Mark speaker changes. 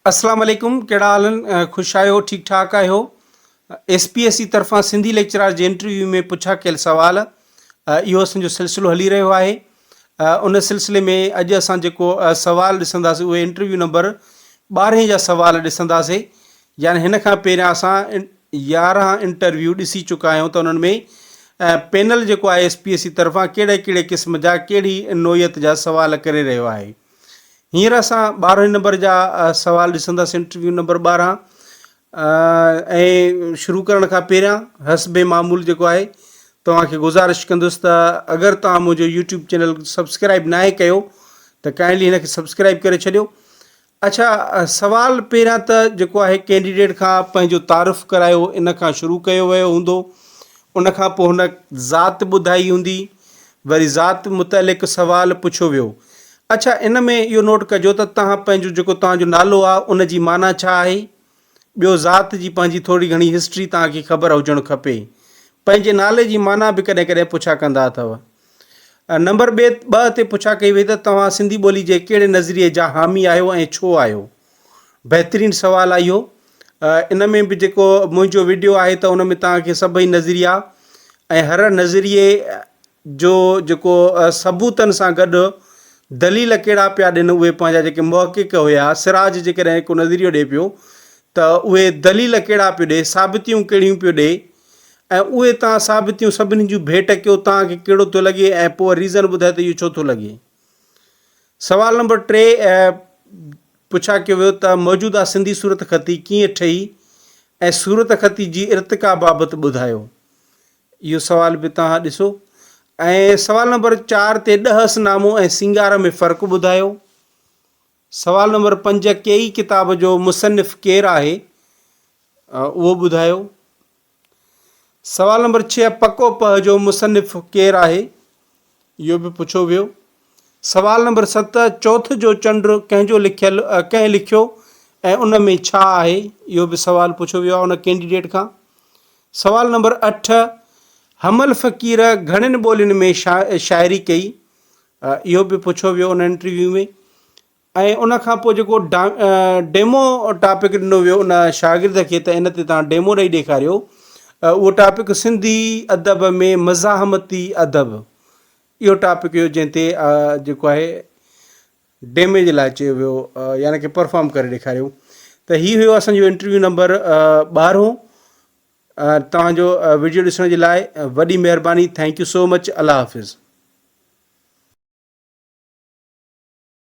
Speaker 1: अस्सलाम वालेकुम, कहिड़ा हाल आहिनि? ख़ुशि आहियो, ठीकु ठाक आहियो? SPSC तरफ़ां सिंधी लेक्चरार जे इंटरव्यू में पुछा कयल सवाल, इहो असांजो सिलसिलो हली रहियो आहे। उन सिलसिले में अॼु असां जेको सवाल ॾिसंदासीं उहे इंटरव्यू नंबर 12 जा सवाल ॾिसंदासीं। यानी हिन खां पहिरियां असां 11 इंटरव्यू ॾिसी चुका आहियूं, त उन्हनि में पैनल जेको आहे SPSC तरफ़ां कहिड़े कहिड़े क़िस्म जा कहिड़ी नोयत जा सवाल करे रहियो आहे। हींअर असां 12 नंबर जा सवाल ॾिसंदासीं, इंटरव्यू नंबर 12। ऐं शुरू करण खां पहिरियां हस्बे मामूल जेको आहे तव्हांखे गुज़ारिश कंदुसि त अगरि तव्हां मुंहिंजो यूट्यूब चैनल सब्सक्राइब नाहे कयो त काइंडली हिनखे सब्सक्राइब करे छॾियो। अच्छा, सवाल पहिरियां त जेको आहे कैंडिडेट खां पंहिंजो तारीफ़ करायो, इन खां शुरू कयो वियो हूंदो। उनखां पोइ हुन ज़ात ॿुधाई हूंदी, वरी ज़ात मुतलिक़ सवाल पुछियो वियो। अच्छा, इन में इहो नोट कजो त तव्हां पंहिंजो जेको तव्हांजो नालो आहे उन जी माना छा आहे। ॿियो, ज़ात जी पंहिंजी थोरी घणी हिस्ट्री तव्हांखे ख़बर हुजणु खपे। पंहिंजे नाले जी माना बि कॾहिं कॾहिं पुछा कंदा अथव। नंबर 2 ते पुछा कई वई त तव्हां सिंधी ॿोली जे कहिड़े नज़रिए जा हामी आहियो ऐं छो आहियो। बहितरीनु सुवालु आहे इहो। इन में बि जेको मुंहिंजो वीडियो आहे त उन में तव्हांखे सभई नज़रिया ऐं हर नज़रिए जो जेको सबूतनि सां गॾु दलील कहिड़ा पिया ॾियनि, उहे पंहिंजा जेके मुहक़िक़ हुया, सिराज जेकॾहिं हिकु नज़रियो ॾिए पियो त उहे दलील कहिड़ा पियो ॾिए, साबितियूं कहिड़ियूं पियो ॾिए, ऐं उहे तव्हां साबितियूं सभिनी जूं भेट कयो, तव्हांखे कहिड़ो थो लॻे ऐं पोइ रीज़न ॿुधाए त इहो छो थो लॻे। सवाल नंबर 3 पुछा कयो वियो त मौजूदा सिंधी सूरत ख़ती कीअं ठही ऐं सूरत ख़ती जी इर्तिका बाबति ॿुधायो। इहो सवाल बि तव्हां ॾिसो। ऐं सवाल नंबर 4 ते ॾहसनामो ऐं सिंगार में फ़र्क़ु ॿुधायो। सवाल नंबर 5 कई किताब जो मुसनिफ़ केरु आहे, उहो ॿुधायो। सवाल नंबर 6 पको पह जो मुसनिफ़ केरु आहे, इहो बि पुछियो वियो। सवाल नंबर 7 चौथ जो चंड कंहिंजो कंहिं लिखियो ऐं उन में छा आहे, इहो बि सवाल पुछियो वियो आहे उन कैंडिडेट खां। सवाल नंबर 8 हमल फ़क़ीर घणनि ॿोलियुनि में शाइरी कई, इहो बि पुछियो वियो उन इंटरव्यू में। ऐं उन खां पोइ जेको डेमो टॉपिक ॾिनो वियो उन शागिर्द खे, त इन ते तव्हां डेमो ॾेई ॾेखारियो। उहो टॉपिक सिंधी अदब में मज़ाहमती अदब, इहो टॉपिक हुयो जंहिं ते जेको आहे डेमे जे लाइ चयो वियो, यानी कि परफॉर्म करे ॾेखारियो। त हीउ हुयो असांजो इंटरव्यू नंबर 12। तव्हांजो वीडियो ॾिसण जे लाइ वॾी महिरबानी। Thank you so much. अल्लाह हाफ़िज़।